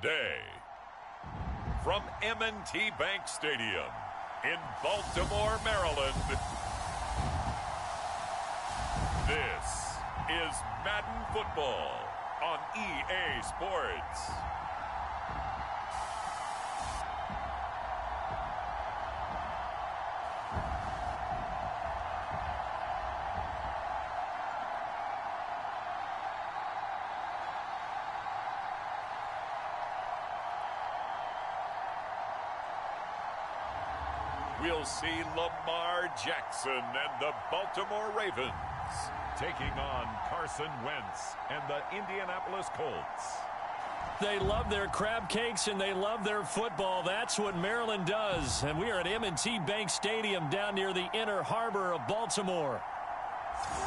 day. From M&T Bank Stadium in Baltimore, Maryland, this is Madden Football on EA Sports. We'll see Lamar Jackson and the Baltimore Ravens taking on Carson Wentz and the Indianapolis Colts. They love their crab cakes and they love their football. That's what Maryland does. And we are at M&T Bank Stadium down near the inner harbor of Baltimore.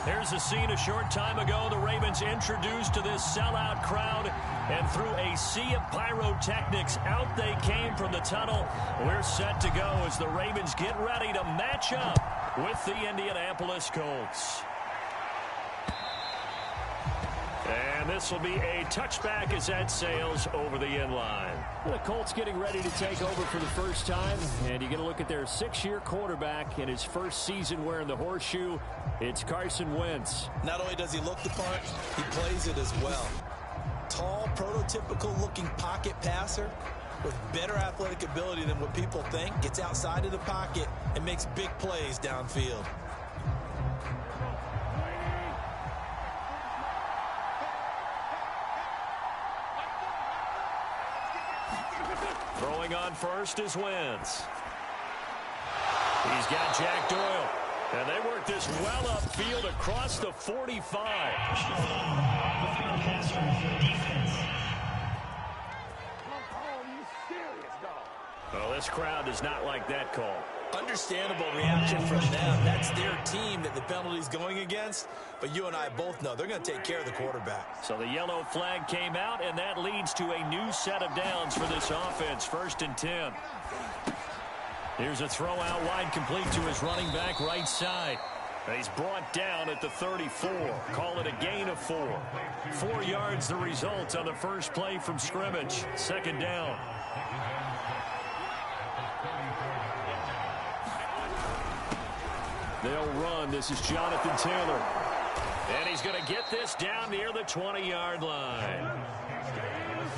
Here's a scene a short time ago. The Ravens introduced to this sellout crowd, and through a sea of pyrotechnics, out they came from the tunnel. We're set to go as the Ravens get ready to match up with the Indianapolis Colts. And this will be a touchback as that sails over the end line. The Colts getting ready to take over for the first time. And you get a look at their 6-year quarterback in his first season wearing the horseshoe. It's Carson Wentz. Not only does he look the part, he plays it as well. Tall, prototypical-looking pocket passer with better athletic ability than what people think. Gets outside of the pocket and makes big plays downfield. Throwing on first is Wentz. He's got Jack Doyle. And they work this well upfield across the 45. Well, this crowd does not like that call. Understandable reaction from them. That's their team that the penalty's going against. But you and I both know they're going to take care of the quarterback. So the yellow flag came out, and that leads to a new set of downs for this offense. 1st and 10. Here's a throw out wide, complete to his running back right side. And he's brought down at the 34. Call it a gain of 4. 4 yards the result on the first play from scrimmage. 2nd down. They'll run. This is Jonathan Taylor. And he's going to get this down near the 20-yard line.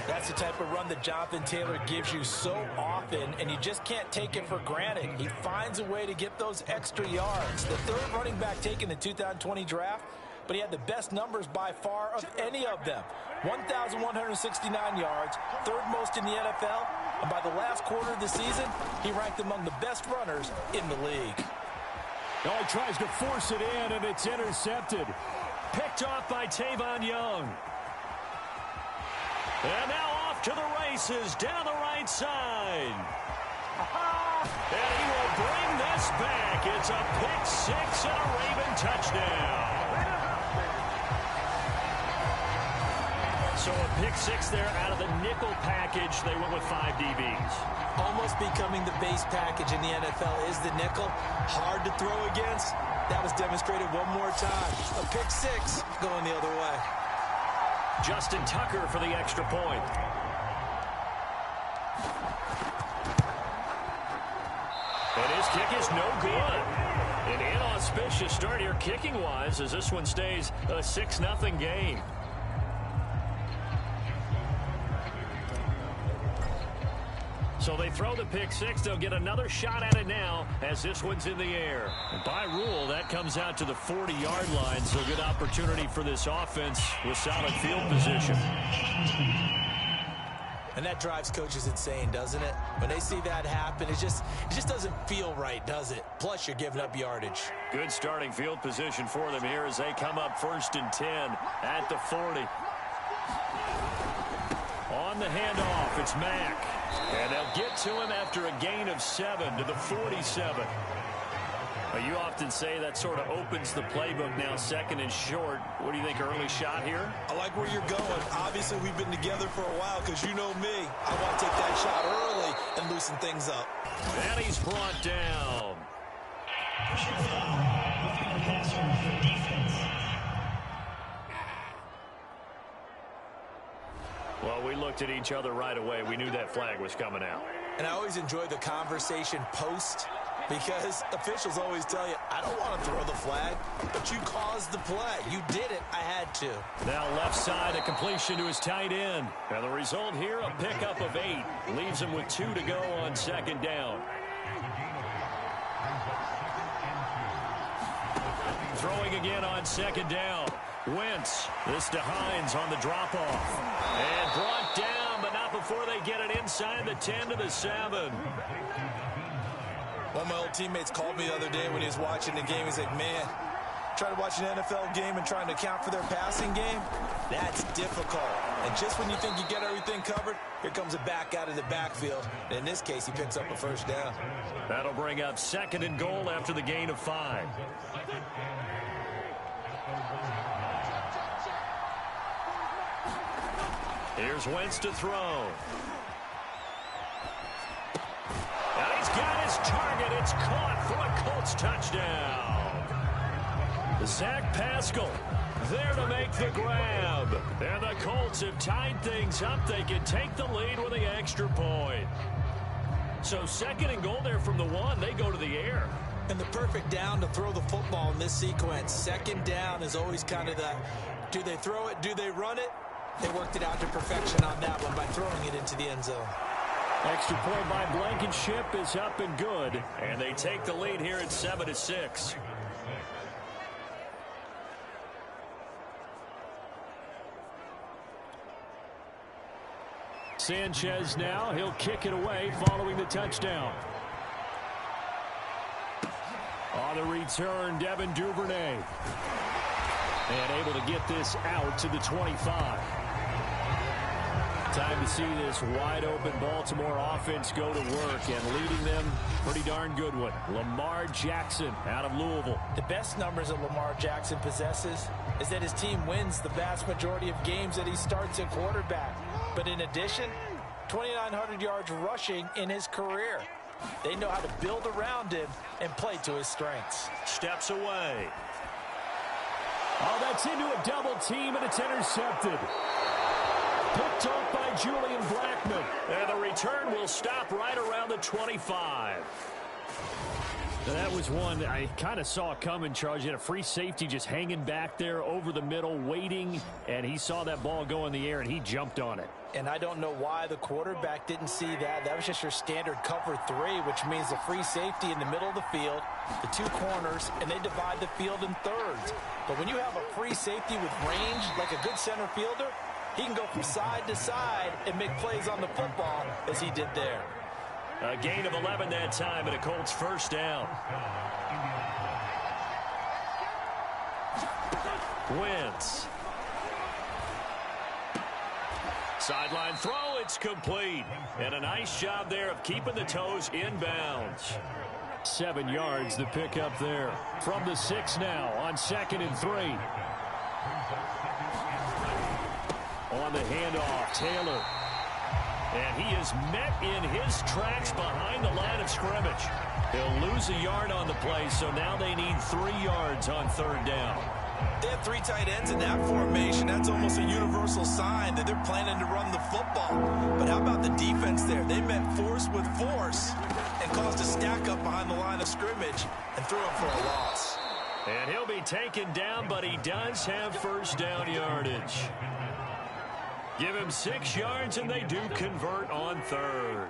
That's the type of run that Jonathan Taylor gives you so often, and you just can't take it for granted. He finds a way to get those extra yards. The 3rd running back taken in the 2020 draft, but he had the best numbers by far of any of them. 1,169 yards, 3rd most in the NFL, and by the last quarter of the season, he ranked among the best runners in the league. Oh, he tries to force it in, and it's intercepted. Picked off by Tavon Young. And now off to the races down the right side. And he will bring this back. It's a pick-6 and a Raven touchdown. So a pick-6 there out of the nickel package. They went with 5 DBs. Almost becoming the base package in the NFL is the nickel. Hard to throw against. That was demonstrated one more time. A pick-6 going the other way. Justin Tucker for the extra point. And his kick is no good. An inauspicious start here kicking-wise as this one stays a 6-0 game. So they throw the pick-6. They'll get another shot at it now as this one's in the air. And by rule, that comes out to the 40-yard line. So good opportunity for this offense with solid field position. And that drives coaches insane, doesn't it? When they see that happen, it just doesn't feel right, does it? Plus, you're giving up yardage. Good starting field position for them here as they come up 1st and 10 at the 40. On the handoff, it's Mack. And they'll get to him after a gain of 7 to the 47. Well, you often say that sort of opens the playbook now, 2nd and short. What do you think, early shot here? I like where you're going. Obviously, we've been together for a while because you know me. I want to take that shot early and loosen things up. And he's brought down. Well, we looked at each other right away. We knew that flag was coming out. And I always enjoy the conversation post, because officials always tell you, I don't want to throw the flag, but you caused the play. You did it. I had to. Now left side, a completion to his tight end. And the result here, a pickup of 8. Leaves him with 2 to go on 2nd down. Throwing again on 2nd down. Wentz. This to Hines on the drop-off. And brought down, but not before they get it inside the 10 to the 7. One of my old teammates called me the other day when he was watching the game. He's like, man, trying to watch an NFL game and trying to account for their passing game, that's difficult. And just when you think you get everything covered, here comes a back out of the backfield. And in this case, he picks up a 1st down. That'll bring up 2nd and goal after the gain of 5. Here's Wentz to throw. And he's got his target. It's caught for a Colts touchdown. Zach Pascal there to make the grab. And the Colts have tied things up. They can take the lead with the extra point. So 2nd and goal there from the 1. They go to the air. And the perfect down to throw the football in this sequence. 2nd down is always kind of that, do they throw it, do they run it? They worked it out to perfection on that one by throwing it into the end zone. Extra point by Blankenship is up and good. And they take the lead here at 7-6. Sanchez now. He'll kick it away following the touchdown. On the return, Devin Duvernay. And able to get this out to the 25. Time to see this wide-open Baltimore offense go to work, and leading them, pretty darn good one. Lamar Jackson out of Louisville. The best numbers that Lamar Jackson possesses is that his team wins the vast majority of games that he starts at quarterback. But in addition, 2,900 yards rushing in his career. They know how to build around him and play to his strengths. Steps away. Oh, that's into a double team, and it's intercepted. Picked off by Julian Blackman. And the return will stop right around the 25. Now that was one that I kind of saw coming, Charles. You had a free safety just hanging back there over the middle, waiting, and he saw that ball go in the air, and he jumped on it. And I don't know why the quarterback didn't see that. That was just your standard cover 3, which means the free safety in the middle of the field, the 2 corners, and they divide the field in thirds. But when you have a free safety with range, like a good center fielder, he can go from side to side and make plays on the football as he did there. A gain of 11 that time, and a Colts 1st down. Wentz. Sideline throw, it's complete. And a nice job there of keeping the toes inbounds. 7 yards, the pickup there. From the 6 now on 2nd and 3. On the handoff, Taylor. And he is met in his tracks behind the line of scrimmage. He'll lose a yard on the play, so now they need 3 yards on 3rd down. They have 3 tight ends in that formation. That's almost a universal sign that they're planning to run the football. But how about the defense there? They met force with force and caused a stack up behind the line of scrimmage and threw him for a loss. And he'll be taken down, but he does have 1st down yardage. Give him 6 yards, and they do convert on 3rd.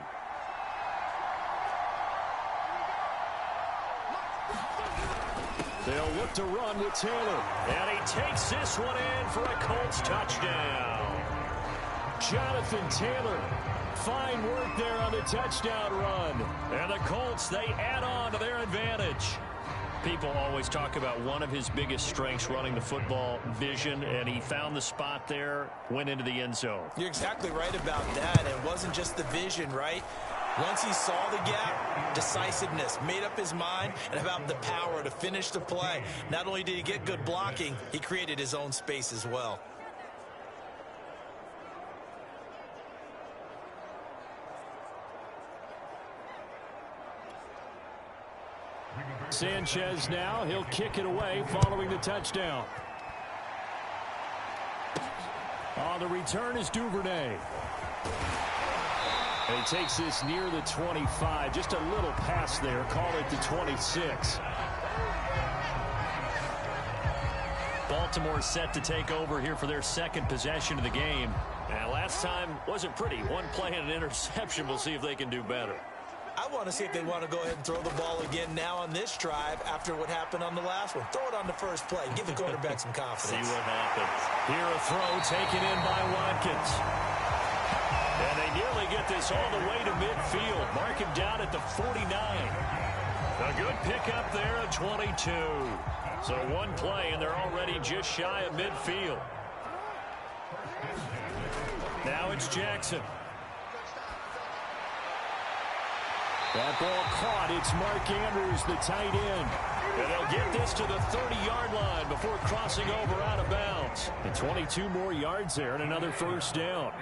They'll look to run with Taylor. And he takes this one in for a Colts touchdown. Jonathan Taylor. Fine work there on the touchdown run. And the Colts, they add on to their advantage. People always talk about one of his biggest strengths, running the football, vision, and he found the spot there, went into the end zone. You're exactly right about that. It wasn't just the vision, right? Once he saw the gap, decisiveness, made up his mind, and about the power to finish the play. Not only did he get good blocking, he created his own space as well. Sanchez now, he'll kick it away following the touchdown. On the return is Duvernay. And he takes this near the 25. Just a little pass there. Call it the 26. Baltimore set to take over here for their second possession of the game. And last time wasn't pretty. One play and an interception. We'll see if they can do better. I want to see if they want to go ahead and throw the ball again now on this drive after what happened on the last one. Throw it on the first play. Give the quarterback some confidence. See what happens. Here a throw taken in by Watkins. And they nearly get this all the way to midfield. Mark him down at the 49. A good pickup there at 22. So one play, and they're already just shy of midfield. Now it's Jackson. That ball caught. It's Mark Andrews, the tight end. And they'll get this to the 30-yard line before crossing over out of bounds. And 22 more yards there and another first down.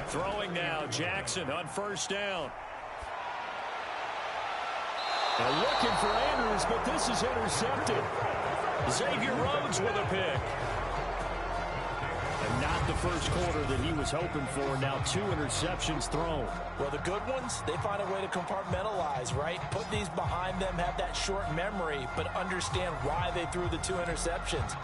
Throwing now, Jackson on first down. And looking for Andrews, but this is intercepted. Xavier Rhodes with a pick. And not the first quarter that he was hoping for. Now 2 interceptions thrown. Well, the good ones, they find a way to compartmentalize, right? Put these behind them, have that short memory, but understand why they threw the 2 interceptions.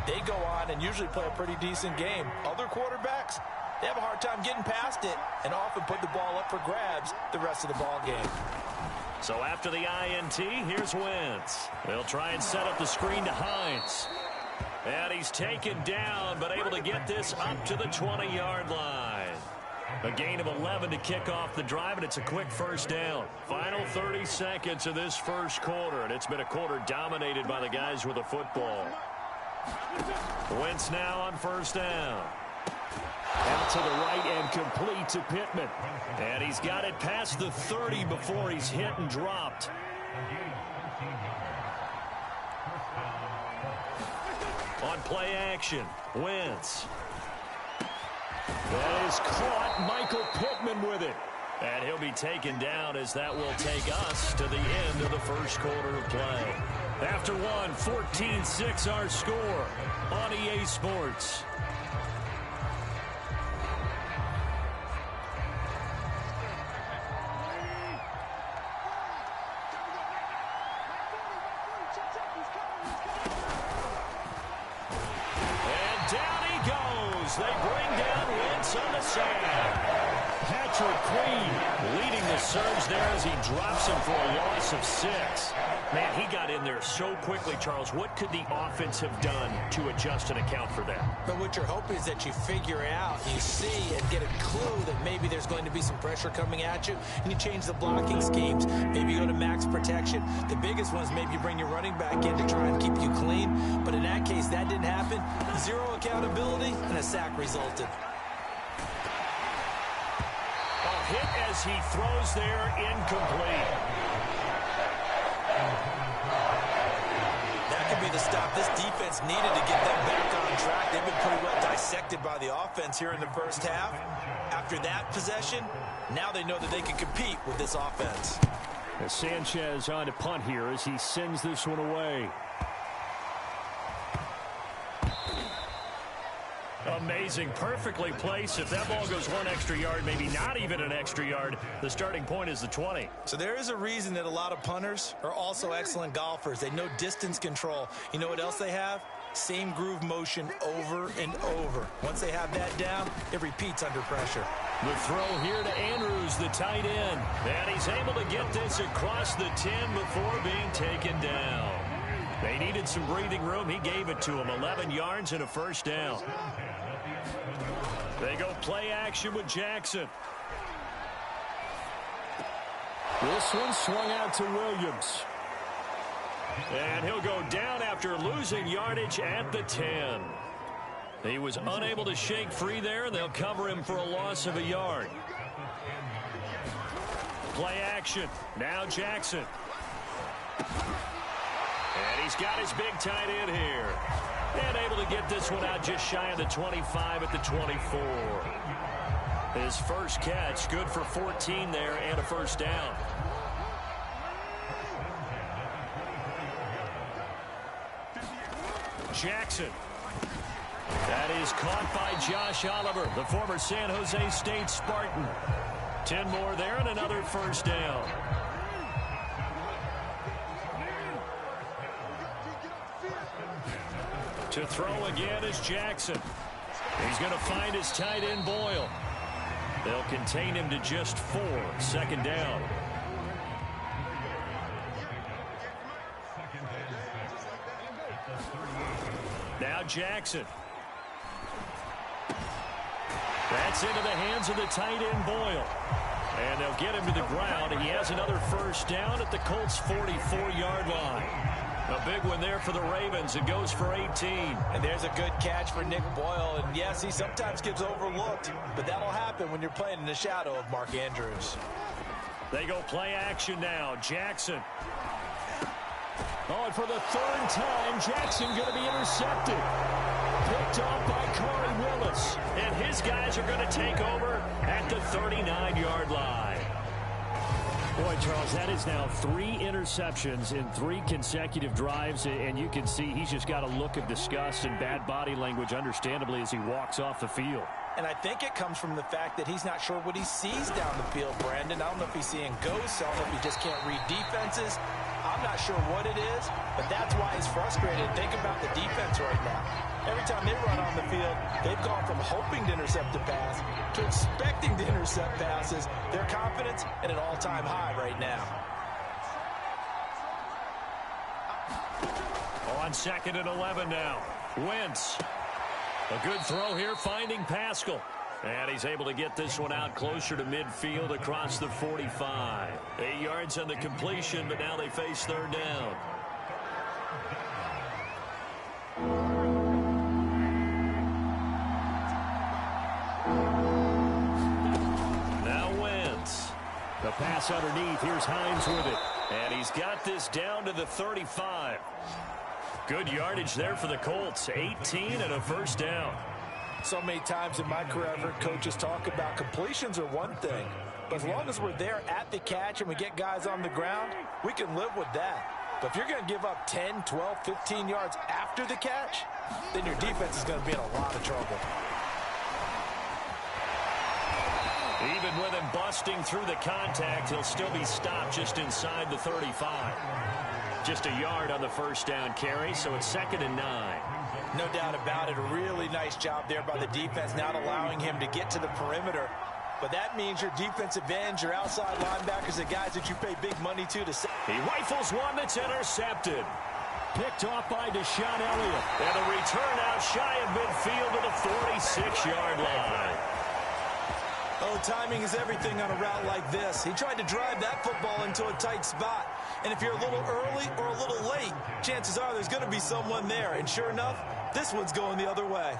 They go on and usually play a pretty decent game. Other quarterbacks, they have a hard time getting past it and often put the ball up for grabs the rest of the ball game. So after the INT, here's Wentz. They'll try and set up the screen to Hines. And he's taken down, but able to get this up to the 20-yard line. A gain of 11 to kick off the drive, and it's a quick first down. Final 30 seconds of this first quarter, and it's been a quarter dominated by the guys with the football. Wentz now on first down. Out to the right and complete to Pittman. And he's got it past the 30 before he's hit and dropped. On play action, Wentz. That is caught. Michael Pittman with it. And he'll be taken down as that will take us to the end of the first quarter of play. After one, 14-6 our score on EA Sports. They bring down Wentz on the sand. Patrick Queen leading the surge there as he drops him for a loss of 6. Man, he got in there so quickly, Charles. What could the offense have done to adjust and account for that? But what you're hoping is that you figure out, you see and get a clue that maybe there's going to be some pressure coming at you, and you change the blocking schemes. Maybe you go to max protection. The biggest one is maybe you bring your running back in to try and keep you clean. But in that case, that didn't happen. 0 accountability, and a sack resulted. A hit as he throws there, incomplete. That could be the stop this defense needed to get them back on track. They've been pretty well dissected by the offense here in the first half. After that possession, now they know that they can compete with this offense. As Sanchez on to punt here as he sends this one away. Amazing, perfectly placed. If that ball goes 1 extra yard, maybe not even an extra yard, the starting point is the 20. So there is a reason that a lot of punters are also excellent golfers. They know distance control. You know what else they have? Same groove motion over and over. Once they have that down, it repeats under pressure. The throw here to Andrews, the tight end. And he's able to get this across the 10 before being taken down. They needed some breathing room. He gave it to him. 11 yards and a first down. They go play action with Jackson. This one swung out to Williams. And he'll go down after losing yardage at the 10. He was unable to shake free there. They'll cover him for a loss of a yard. Play action. Now Jackson. And he's got his big tight end here. And able to get this one out just shy of the 25 at the 24. His first catch, good for 14 there and a first down. Jackson. That is caught by Josh Oliver, the former San Jose State Spartan. 10 more there and another first down. To throw again is Jackson. He's going to find his tight end Boyle. They'll contain him to just 4. Second down. Now Jackson. That's into the hands of the tight end Boyle. And they'll get him to the ground. He has another first down at the Colts' 44-yard line. A big one there for the Ravens. It goes for 18. And there's a good catch for Nick Boyle. And yes, he sometimes gets overlooked, but that'll happen when you're playing in the shadow of Mark Andrews. They go play action now. Jackson. Oh, and for the third time, Jackson going to be intercepted. Picked off by Corey Willis. And his guys are going to take over at the 39-yard line. Boy, Charles, that is now 3 interceptions in 3 consecutive drives, and you can see he's just got a look of disgust and bad body language, understandably, as he walks off the field. And I think it comes from the fact that he's not sure what he sees down the field, Brandon. I don't know if he's seeing ghosts. I don't know if he just can't read defenses. I'm not sure what it is, but that's why he's frustrated. Think about the defense right now. Every time they run on the field, they've gone from hoping to intercept a pass to expecting to intercept passes. Their confidence at an all-time high right now. On 2nd and 11 now. Wentz. A good throw here, finding Pascal. And he's able to get this one out closer to midfield across the 45. 8 yards on the completion, but now they face third down. Now Wentz. The pass underneath. Here's Hines with it. And he's got this down to the 35. Good yardage there for the Colts. 18 and a first down. So many times in my career, I've heard coaches talk about completions are one thing. But as long as we're there at the catch and we get guys on the ground, we can live with that. But if you're going to give up 10, 12, 15 yards after the catch, then your defense is going to be in a lot of trouble. Even with him busting through the contact, he'll still be stopped just inside the 35. Just a yard on the first down carry, so it's 2nd and 9. No doubt about it. A really nice job there by the defense, not allowing him to get to the perimeter. But that means your defensive ends, your outside linebackers, the guys that you pay big money to He rifles one that's intercepted. Picked off by Deshaun Elliott. And a return out shy of midfield to the 46-yard line. Oh, timing is everything on a route like this. He tried to drive that football into a tight spot. And if you're a little early or a little late, chances are there's going to be someone there. And sure enough, this one's going the other way.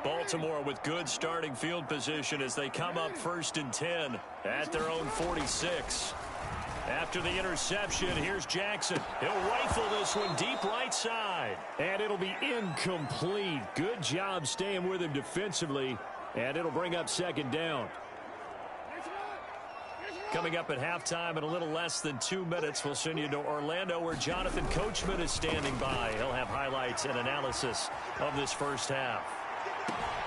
Baltimore with good starting field position as they come up 1st and 10 at their own 46. After the interception, here's Jackson. He'll rifle this one deep right side. And it'll be incomplete. Good job staying with him defensively. And it'll bring up 2nd down. Coming up at halftime in a little less than 2 minutes, we'll send you to Orlando where Jonathan Coachman is standing by. He'll have highlights and analysis of this first half.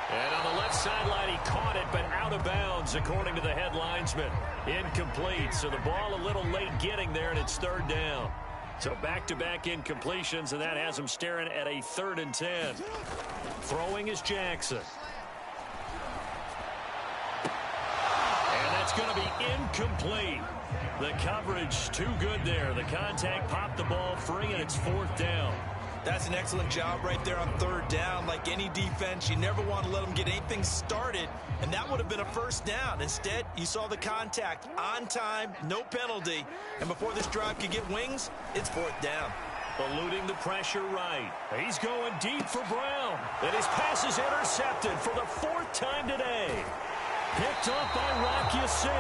And on the left sideline, he caught it, but out of bounds, according to the head linesman. Incomplete, so the ball a little late getting there, and it's 3rd down. So back-to-back incompletions, and that has him staring at a 3rd and 10. Throwing is Jackson. And that's going to be incomplete. The coverage too good there. The contact popped the ball free, and it's 4th down. That's an excellent job right there on 3rd down. Like any defense, you never want to let them get anything started, and that would have been a first down. Instead, you saw the contact on time, no penalty, and before this drive could get wings, it's 4th down. Eluding the pressure right. He's going deep for Brown, and his pass is intercepted for the 4th time today. Picked up by Rock Ya-Sin,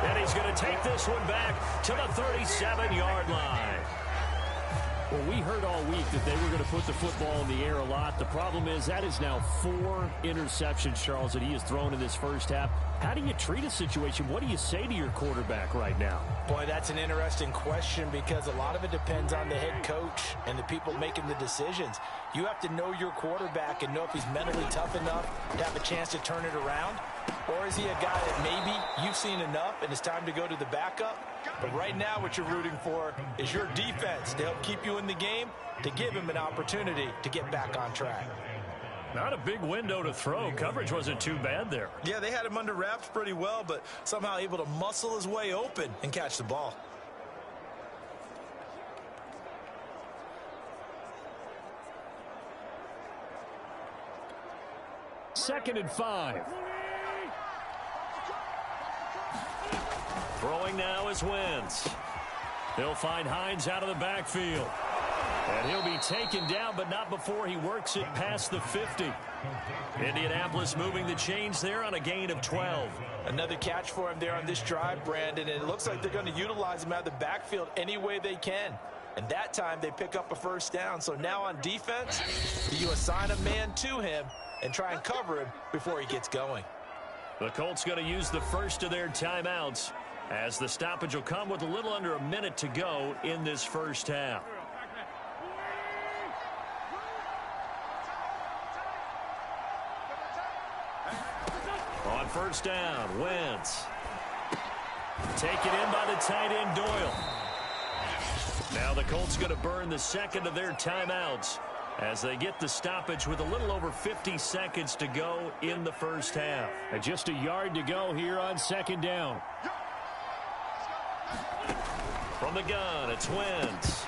and he's going to take this one back to the 37-yard line. Well, we heard all week that they were going to put the football in the air a lot. The problem is that is now 4 interceptions, Charles, that he has thrown in this first half. How do you treat a situation? What do you say to your quarterback right now? Boy, that's an interesting question because a lot of it depends on the head coach and the people making the decisions. You have to know your quarterback and know if he's mentally tough enough to have a chance to turn it around. Or is he a guy that maybe you've seen enough and it's time to go to the backup? But right now what you're rooting for is your defense to help keep you in the game, to give him an opportunity to get back on track. Not a big window to throw. Coverage wasn't too bad there. Yeah, they had him under wraps pretty well, but somehow able to muscle his way open and catch the ball. Second and 5. Throwing now is Wentz. They'll find Hines out of the backfield. And he'll be taken down, but not before he works it past the 50. Indianapolis moving the chains there on a gain of 12. Another catch for him there on this drive, Brandon, and it looks like they're going to utilize him out of the backfield any way they can. And that time they pick up a first down. So now on defense, you assign a man to him and try and cover him before he gets going. The Colts going to use the first of their timeouts as the stoppage will come with a little under a minute to go in this first half. On first down, Wentz. Taken in by the tight end, Doyle. Now the Colts going to burn the second of their timeouts as they get the stoppage with a little over 50 seconds to go in the first half. And just a yard to go here on second down. From the gun, it's Wentz.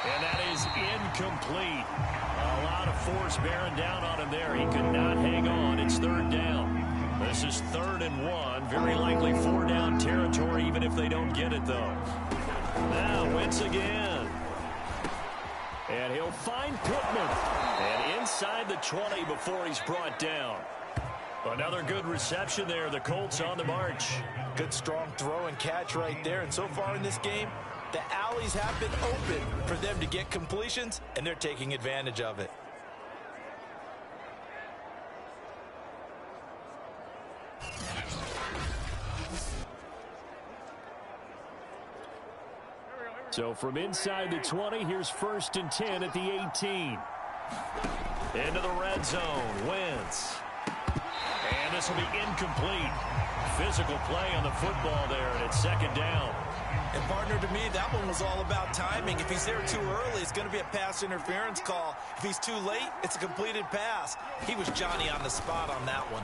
And that is incomplete. A lot of force bearing down on him there. He could not hang on. It's third down. This is 3rd and 1. Very likely 4-down territory, even if they don't get it, though. Now Wentz again. And he'll find Pittman. And inside the 20 before he's brought down. Another good reception there. The Colts on the march. Good strong throw and catch right there. And so far in this game, the alleys have been open for them to get completions, and they're taking advantage of it. So from inside the 20, here's 1st and 10 at the 18. Into the red zone, Wentz. And this will be incomplete. Physical play on the football there, and it's 2nd down. And, partner, to me, that one was all about timing. If he's there too early, it's going to be a pass interference call. If he's too late, it's a completed pass. He was Johnny on the spot on that one.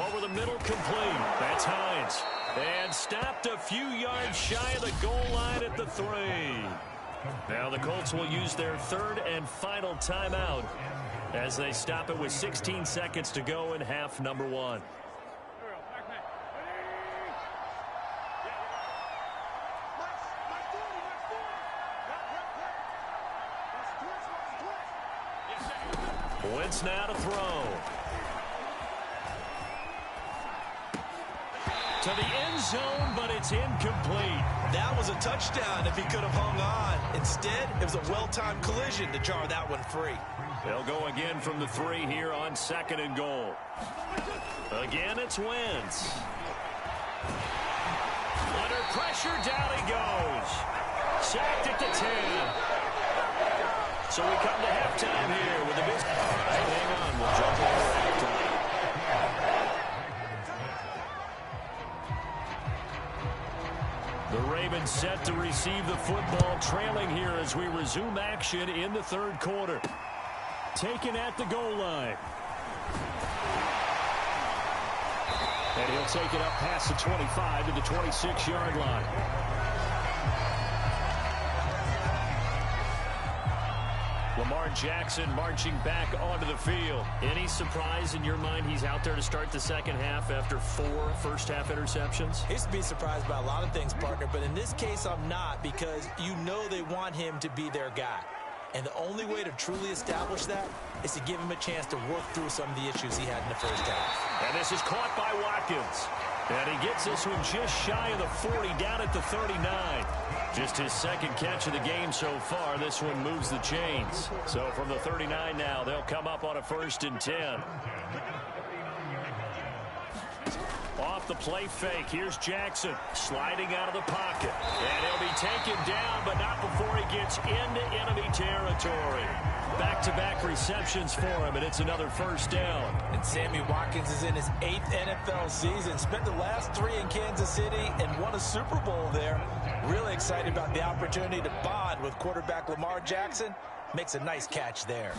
Over the middle, complete. That's Hines. And stopped a few yards shy of the goal line at the 3. Now the Colts will use their 3rd and final timeout as they stop it with 16 seconds to go in half number 1. Wentz now to throw. To the end zone, but it's incomplete. That was a touchdown if he could have hung on. Instead, it was a well-timed collision to jar that one free. They'll go again from the 3 here on 2nd and goal. Again, it's Wentz. Under pressure, down he goes. Sacked at the 10. So we come to halftime here with a big... Hang on, we'll jump over halftime. The Ravens set to receive the football, trailing here as we resume action in the 3rd quarter. Taken at the goal line. And he'll take it up past the 25 to the 26-yard line. Lamar Jackson marching back onto the field. Any surprise in your mind he's out there to start the second half after 4 first-half interceptions? He's to be surprised by a lot of things, partner, but in this case I'm not, because you know they want him to be their guy. And the only way to truly establish that is to give him a chance to work through some of the issues he had in the first half. And this is caught by Watkins. And he gets this one just shy of the 40, down at the 39. Just his second catch of the game so far. This one moves the chains. So from the 39 now, they'll come up on a 1st and 10. Off the play fake, here's Jackson sliding out of the pocket. And he'll be taken down, but not before he gets into enemy territory. Back-to-back receptions for him, and it's another 1st down. And Sammy Watkins is in his 8th NFL season. Spent the last 3 in Kansas City and won a Super Bowl there. Really excited about the opportunity to bond with quarterback Lamar Jackson. Makes a nice catch there.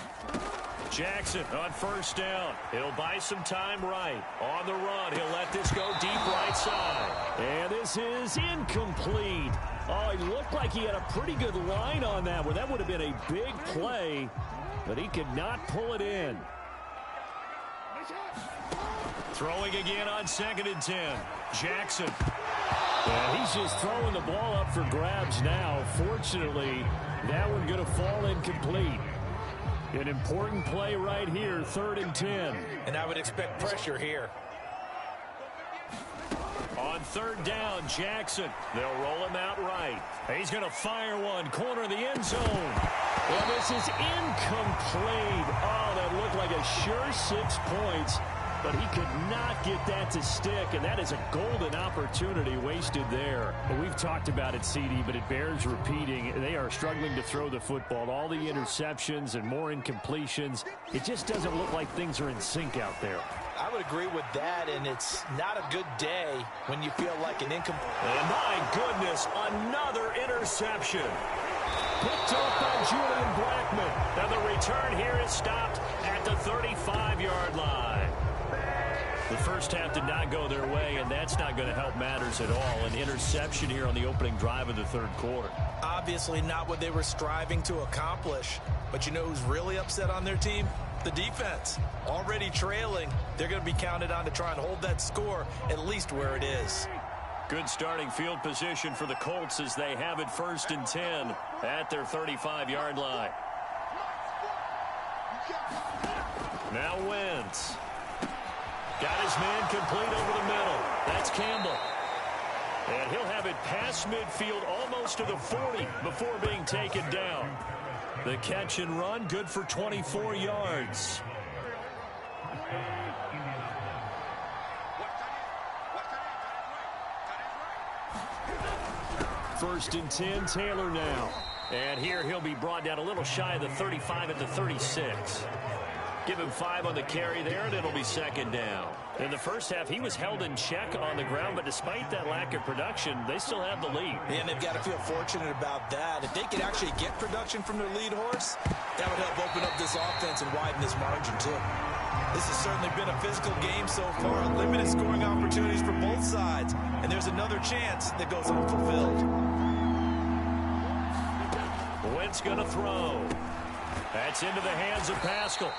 Jackson on 1st down. He'll buy some time right. On the run, he'll let this go deep right side. And this is incomplete. Oh, he looked like he had a pretty good line on that one. That would have been a big play, but he could not pull it in. Throwing again on 2nd and 10. Jackson. And he's just throwing the ball up for grabs now. Fortunately, that one going to fall incomplete. An important play right here, 3rd and 10. And I would expect pressure here. On 3rd down, Jackson. They'll roll him out right. He's going to fire one, corner of the end zone. And this is incomplete. Oh, that looked like a sure 6 points, but he could not get that to stick, and that is a golden opportunity wasted there. Well, we've talked about it, CD, but it bears repeating. They are struggling to throw the football. All the interceptions and more incompletions. It just doesn't look like things are in sync out there. I would agree with that, and it's not a good day when you feel like an incomplete. And my goodness, another interception. Picked up by Julian Blackmon. Now the return here is stopped at the 35-yard line. The first half did not go their way, and that's not going to help matters at all. An interception here on the opening drive of the 3rd quarter. Obviously not what they were striving to accomplish. But you know who's really upset on their team? The defense. Already trailing. They're going to be counted on to try and hold that score at least where it is. Good starting field position for the Colts as they have it 1st and 10 at their 35-yard line. Now Wentz. Got his man complete over the middle. That's Campbell. And he'll have it past midfield almost to the 40 before being taken down. The catch and run, good for 24 yards. First and 10, Taylor now. And here he'll be brought down a little shy of the 35 at the 36. Give him 5 on the carry there, and it'll be 2nd down. In the first half, he was held in check on the ground, but despite that lack of production, they still have the lead. And they've got to feel fortunate about that. If they could actually get production from their lead horse, that would help open up this offense and widen this margin, too. This has certainly been a physical game so far. Limited scoring opportunities for both sides. And there's another chance that goes unfulfilled. Wentz going to throw. That's into the hands of Pascal.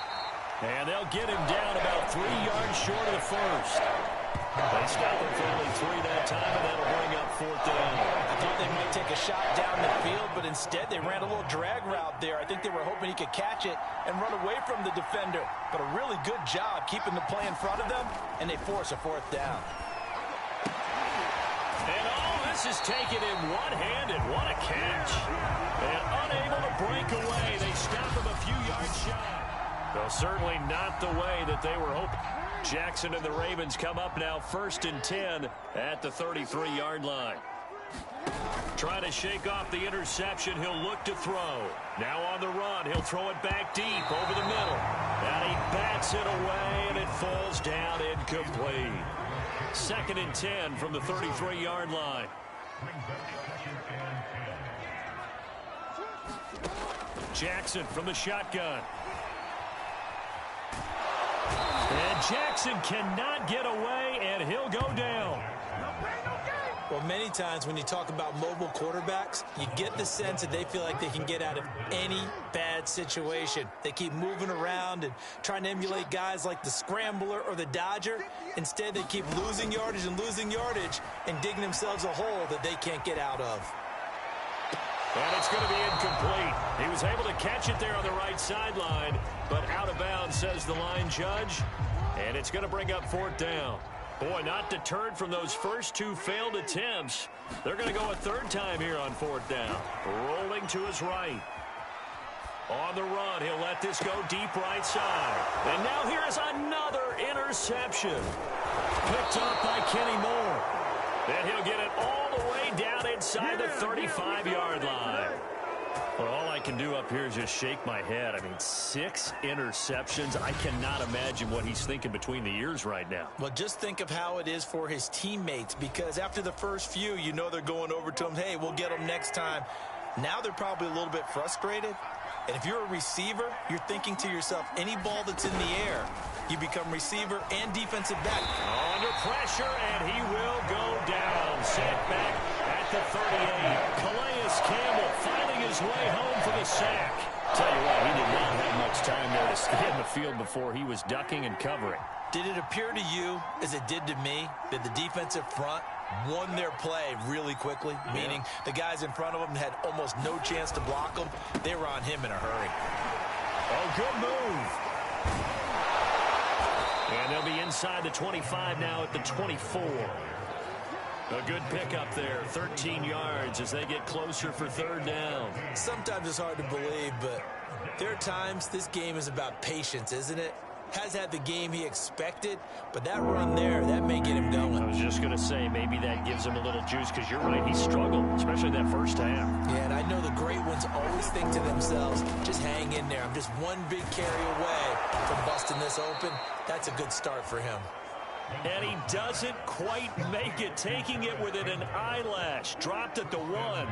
And they'll get him down about 3 yards short of the first. They stop him for only 3 that time, and that'll bring up 4th down. I thought they might take a shot down the field, but instead they ran a little drag route there. I think they were hoping he could catch it and run away from the defender. But a really good job keeping the play in front of them, and they force a 4th down. And all this is taken in one-handed. What a catch. And unable to break away. They stop him a few yards shy. Well, certainly not the way that they were hoping. Jackson and the Ravens come up now 1st and 10 at the 33-yard line. Trying to shake off the interception. He'll look to throw. Now on the run. He'll throw it back deep over the middle. And he bats it away, and it falls down incomplete. 2nd and 10 from the 33-yard line. Jackson from the shotgun. And Jackson cannot get away, and he'll go down. Well, many times when you talk about mobile quarterbacks, you get the sense that they feel like they can get out of any bad situation. They keep moving around and trying to emulate guys like the Scrambler or the Dodger. Instead, they keep losing yardage and digging themselves a hole that they can't get out of. And it's going to be incomplete. He was able to catch it there on the right sideline, but out of bounds, says the line judge. And it's going to bring up 4th down. Boy, not deterred from those first two failed attempts. They're going to go a third time here on fourth down. Rolling to his right. On the run, he'll let this go deep right side. And now here is another interception. Picked up by Kenny Moore. And he'll get it all the way down inside the 35-yard line. Well, all I can do up here is just shake my head. I mean, 6 interceptions. I cannot imagine what he's thinking between the ears right now. Well, just think of how it is for his teammates, because after the first few, you know they're going over to him, hey, we'll get them next time. Now they're probably a little bit frustrated. And if you're a receiver, you're thinking to yourself, any ball that's in the air, you become receiver and defensive back. Under pressure, and he will go down. Set back at the 38. Calais Campbell finding his way home for the sack. Tell you what, he did not have much time there to stay in the field before he was ducking and covering. Did it appear to you, as it did to me, that the defensive front won their play really quickly? Yeah. Meaning the guys in front of them had almost no chance to block them. They were on him in a hurry. Oh, good move. And they'll be inside the 25 now at the 24. A good pickup there, 13 yards as they get closer for third down. Sometimes it's hard to believe, but there are times this game is about patience, isn't it? Has had the game he expected, but that run there, that may get him going. I was just going to say, maybe that gives him a little juice, because you're right, he struggled, especially that first half. Yeah, and I know the great ones always think to themselves, just hang in there. I'm just one big carry away from busting this open. That's a good start for him. And he doesn't quite make it, taking it within an eyelash. Dropped at the 1.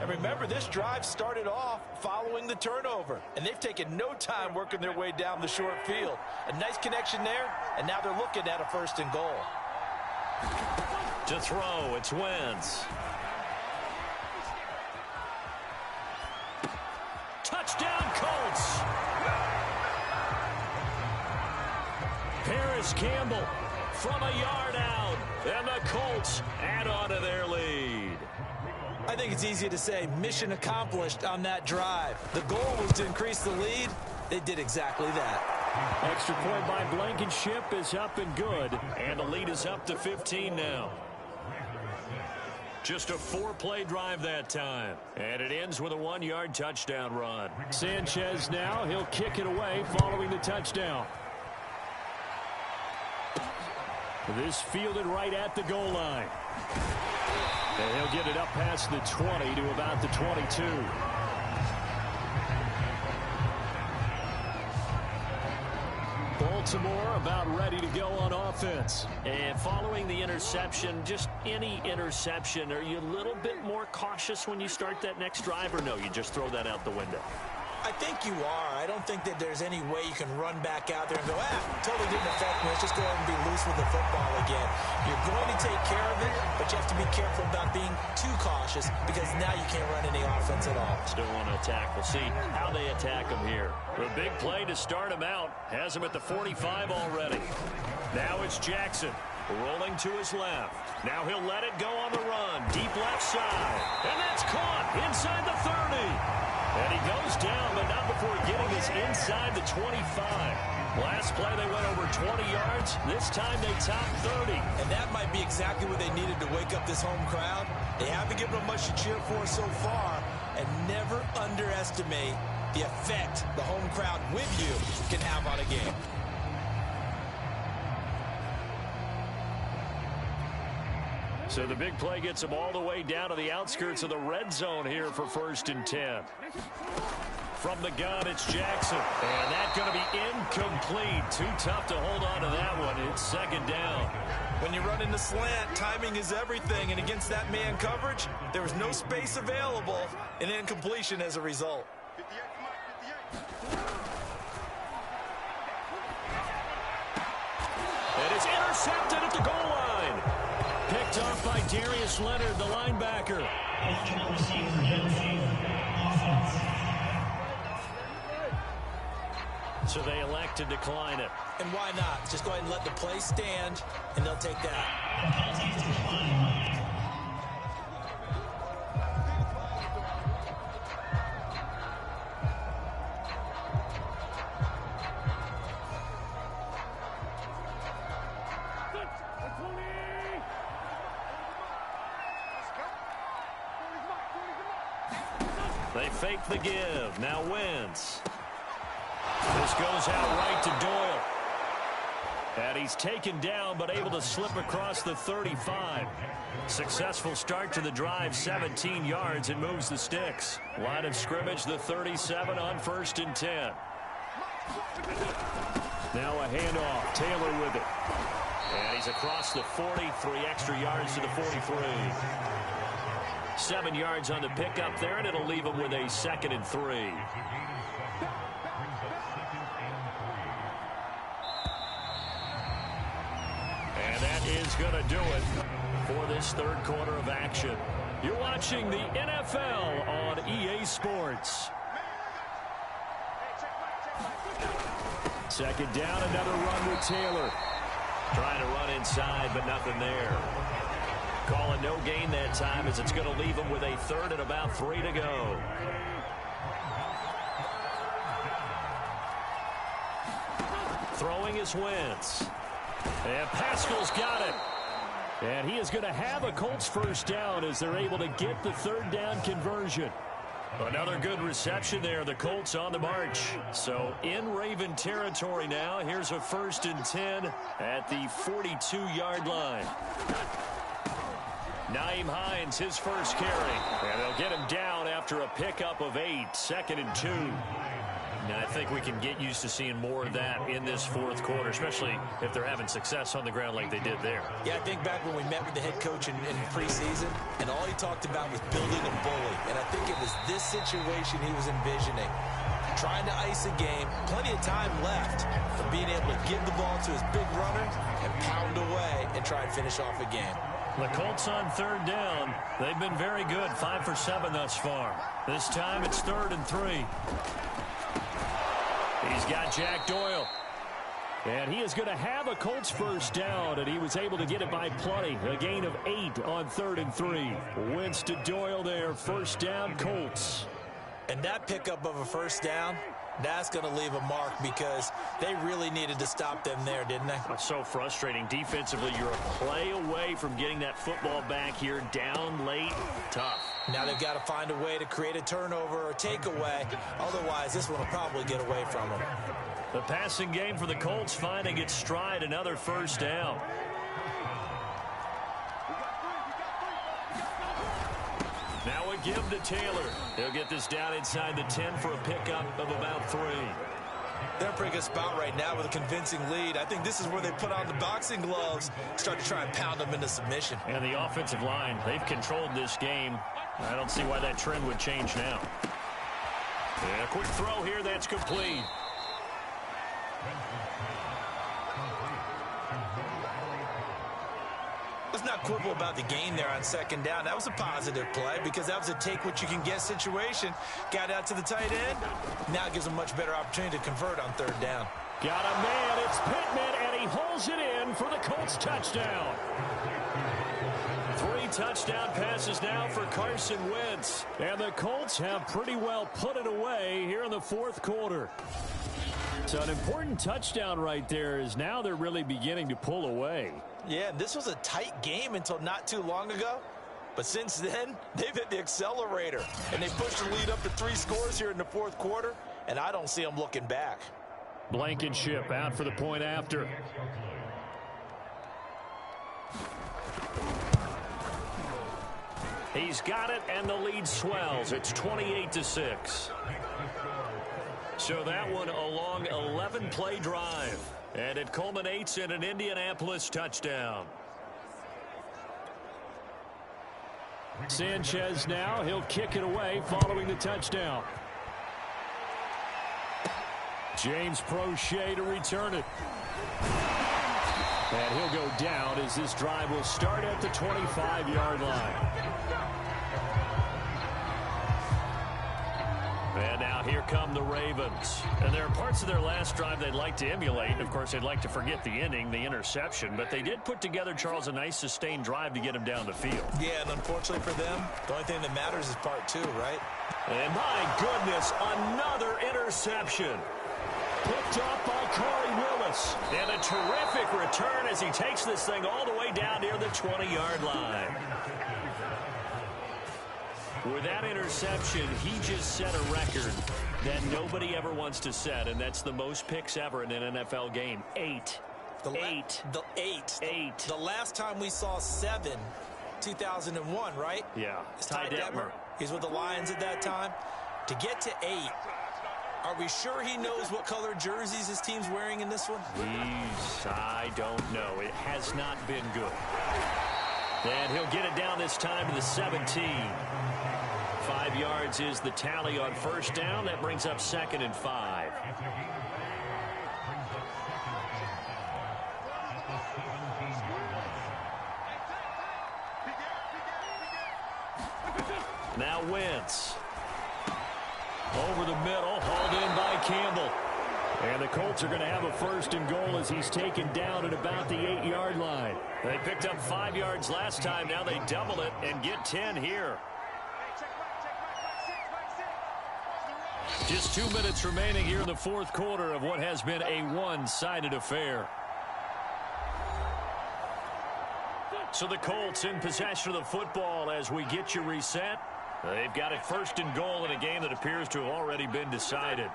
And remember, this drive started off following the turnover, and they've taken no time working their way down the short field. A nice connection there, and now they're looking at a 1st and goal. To throw, it's Wentz. Touchdown, Colts. Paris Campbell from a yard out, and the Colts add on to their lead. I think it's easy to say mission accomplished on that drive. The goal was to increase the lead. They did exactly that. Extra point by Blankenship is up and good. And the lead is up to 15 now. Just a 4-play drive that time. And it ends with a 1-yard touchdown run. Sanchez now, he'll kick it away following the touchdown. This fielded right at the goal line. And he'll get it up past the 20 to about the 22. Baltimore about ready to go on offense. And following the interception, just any interception, are you a little bit more cautious when you start that next drive, or no, you just throw that out the window? I think you are. I don't think that there's any way you can run back out there and go, totally didn't affect me. Let's just go ahead and be loose with the football again. You're going to take care of it, but you have to be careful about being too cautious, because now you can't run any offense at all. Still want to attack. We'll see how they attack him here. A big play to start him out. Has him at the 45 already. Now it's Jackson rolling to his left. Now he'll let it go on the run. Deep left side. And that's caught inside the 30. And he goes down, but not before getting us inside the 25. Last play, they went over 20 yards. This time, they topped 30. And that might be exactly what they needed to wake up this home crowd. They haven't given them much to cheer for so far. And never underestimate the effect the home crowd with you can have on a game. So the big play gets him all the way down to the outskirts of the red zone here for 1st and 10. From the gun, it's Jackson. And that's going to be incomplete. Too tough to hold on to that one. It's 2nd down. When you run in the slant, timing is everything. And against that man coverage, there was no space available, and incompletion as a result. And it's intercepted at the goal line. Picked off by Darius Leonard, the linebacker. So they elect to decline it. And why not? Just go ahead and let the play stand, and they'll take that. They fake the give. Now Wentz. This goes out right to Doyle. And he's taken down but able to slip across the 35. Successful start to the drive, 17 yards, and moves the sticks. Line of scrimmage, the 37 on 1st and 10. Now a handoff. Taylor with it. And he's across the 40, 3 extra yards to the 43. 7 yards on the pickup there, and it'll leave him with a 2nd and 3. And that is going to do it for this 3rd quarter of action. You're watching the NFL on EA Sports. 2nd down, another run with Taylor. Trying to run inside, but nothing there. Calling no gain that time as it's going to leave him with a 3rd and about 3 to go. Throwing is Wentz. And Pascal's got it. And he is going to have a Colts 1st down as they're able to get the 3rd down conversion. Another good reception there. The Colts on the march. So in Raven territory now. Here's a 1st and 10 at the 42-yard line. Nyheim Hines, his first carry. And they'll get him down after a pickup of 8. 2nd and 2. Now, I think we can get used to seeing more of that in this 4th quarter, especially if they're having success on the ground like they did there. Yeah, I think back when we met with the head coach in preseason, and all he talked about was building a bully. And I think it was this situation he was envisioning. Trying to ice a game, plenty of time left for being able to give the ball to his big runner and pound away and try and finish off a game. The Colts on 3rd down. They've been very good, 5 for 7 thus far. This time it's 3rd and 3. He's got Jack Doyle. And he is going to have a Colts 1st down, and he was able to get it by plenty. A gain of 8 on 3rd and 3. Wentz to Doyle there, 1st down Colts. And that pickup of a 1st down, that's going to leave a mark because they really needed to stop them there, didn't they? It's so frustrating. Defensively, you're a play away from getting that football back here. Down late, tough. Now they've got to find a way to create a turnover or takeaway. Otherwise, this one will probably get away from them. The passing game for the Colts finding its stride, another 1st down. Now a give to Taylor. He'll get this down inside the 10 for a pickup of about 3. They're in a pretty good spot right now with a convincing lead. I think this is where they put on the boxing gloves, start to try and pound them into submission. And the offensive line, they've controlled this game. I don't see why that trend would change now. And a quick throw here, that's complete. Let's not quibble about the gain there on 2nd down. That was a positive play because that was a take-what-you-can-get situation. Got out to the tight end. Now it gives them a much better opportunity to convert on 3rd down. Got a man. It's Pittman, and he holds it in for the Colts touchdown. 3 touchdown passes now for Carson Wentz. And the Colts have pretty well put it away here in the 4th quarter. So an important touchdown right there is now they're really beginning to pull away. Yeah, this was a tight game until not too long ago. But since then, they've hit the accelerator. And they pushed the lead up to 3 scores here in the 4th quarter. And I don't see them looking back. Blankenship out for the point after. He's got it, and the lead swells. It's 28-6. So that one a long 11-play drive. And it culminates in an Indianapolis touchdown. Sanchez now, he'll kick it away following the touchdown. James Prochet to return it. And he'll go down as this drive will start at the 25-yard line. And now here come the Ravens. And there are parts of their last drive they'd like to emulate. Of course, they'd like to forget the ending, the interception. But they did put together, Charles, a nice sustained drive to get him down the field. Yeah, and unfortunately for them, the only thing that matters is part 2, right? And my goodness, another interception. Picked off by Corey Willis. And a terrific return as he takes this thing all the way down near the 20-yard line. With that interception, he just set a record that nobody ever wants to set, and that's the most picks ever in an NFL game. 8. The last time we saw 7, 2001, right? Yeah. It's Ty Detmer. He's with the Lions at that time. To get to 8, are we sure he knows what color jerseys his team's wearing in this one? I don't know. It has not been good. And he'll get it down this time to the 17. 5 yards is the tally on first down. That brings up 2nd and 5. Now Wentz. Over the middle, hauled in by Campbell. And the Colts are going to have a 1st and goal as he's taken down at about the 8-yard line. They picked up 5 yards last time. Now they double it and get 10 here. Just 2 minutes remaining here in the 4th quarter of what has been a one-sided affair. So the Colts in possession of the football as we get you reset. They've got it 1st and goal in a game that appears to have already been decided.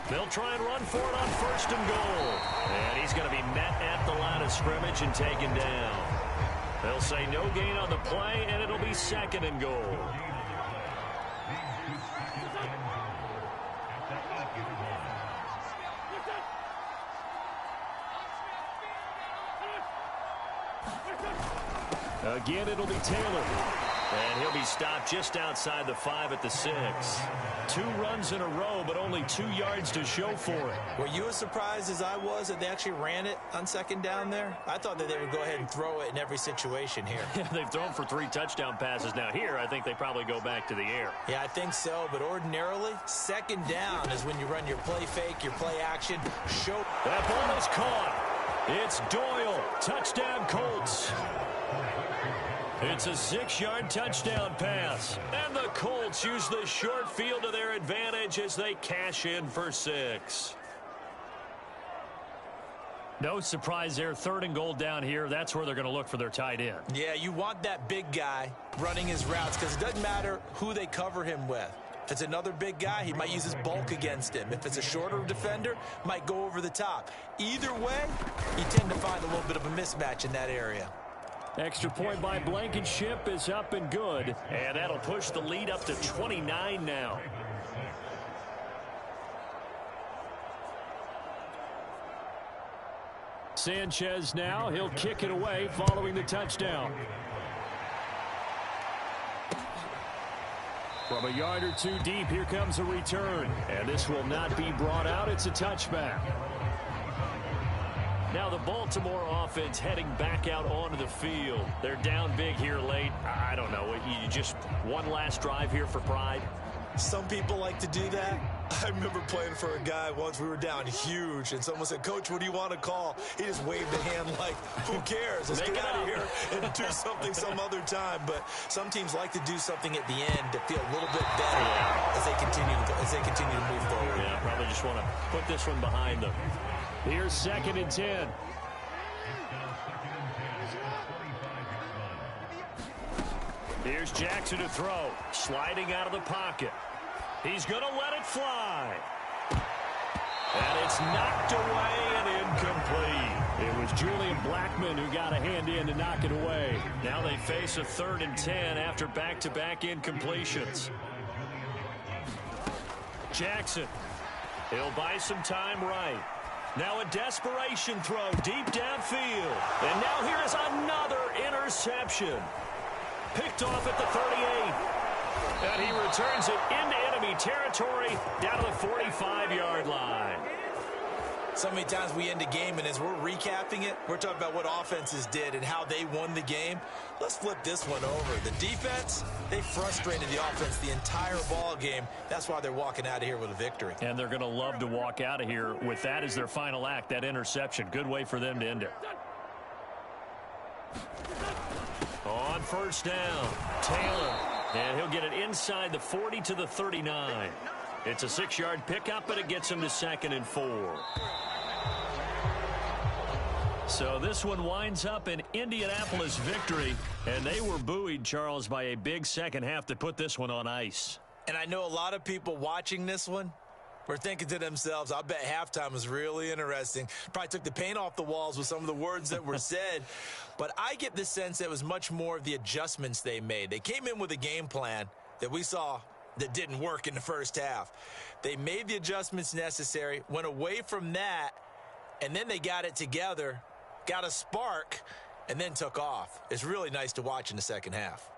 They'll try and run for it on 1st and goal. And he's going to be met at the line of scrimmage and taken down. They'll say no gain on the play, and it'll be 2nd and goal. Again, it'll be Taylor. And he'll be stopped just outside the 5 at the 6. 2 runs in a row, but only 2 yards to show for it. Were you as surprised as I was that they actually ran it on 2nd down there? I thought that they would go ahead and throw it in every situation here. Yeah, they've thrown for 3 touchdown passes. Now here, I think they probably go back to the air. Yeah, I think so, but ordinarily, 2nd down is when you run your play fake, your play action. That ball is caught. It's Doyle. Touchdown, Colts. It's a 6-yard touchdown pass. And the Colts use the short field to their advantage as they cash in for 6. No surprise there. 3rd and goal down here. That's where they're going to look for their tight end. Yeah, you want that big guy running his routes because it doesn't matter who they cover him with. If it's another big guy, he might use his bulk against him. If it's a shorter defender, might go over the top. Either way, you tend to find a little bit of a mismatch in that area. Extra point by Blankenship is up and good. And that'll push the lead up to 29 now. Sanchez now. He'll kick it away following the touchdown. From a yard or 2 deep, here comes a return. And this will not be brought out. It's a touchback. Now the Baltimore offense heading back out onto the field. They're down big here late. I don't know. You just one last drive here for pride. Some people like to do that. I remember playing for a guy once. We were down huge, and someone said, "Coach, what do you want to call?" He just waved a hand like, "Who cares? Let's get out of here and do something some other time." But some teams like to do something at the end to feel a little bit better as they continue to move forward. Yeah, probably just want to put this one behind them. Here's 2nd and 10. Here's Jackson to throw. Sliding out of the pocket. He's going to let it fly. And it's knocked away and incomplete. It was Julian Blackmon who got a hand in to knock it away. Now they face a 3rd and 10 after back-to-back incompletions. Jackson. He'll buy some time right. Now a desperation throw deep downfield. And now here is another interception. Picked off at the 38. And he returns it into enemy territory down to the 45-yard line. So many times we end a game, and as we're recapping it, we're talking about what offenses did and how they won the game. Let's flip this one over. The defense, they frustrated the offense the entire ball game. That's why they're walking out of here with a victory. And they're going to love to walk out of here with that as their final act, that interception. Good way for them to end it. On 1st down, Taylor. And he'll get it inside the 40 to the 39. It's a 6-yard pickup, but it gets him to 2nd and 4. So this one winds up an Indianapolis victory, and they were buoyed, Charles, by a big second half to put this one on ice. And I know a lot of people watching this one were thinking to themselves, I bet halftime was really interesting. Probably took the paint off the walls with some of the words that were said. But I get the sense that it was much more of the adjustments they made. They came in with a game plan that we saw that didn't work in the first half. They made the adjustments necessary, went away from that, and then they got it together, got a spark, and then took off. It's really nice to watch in the second half.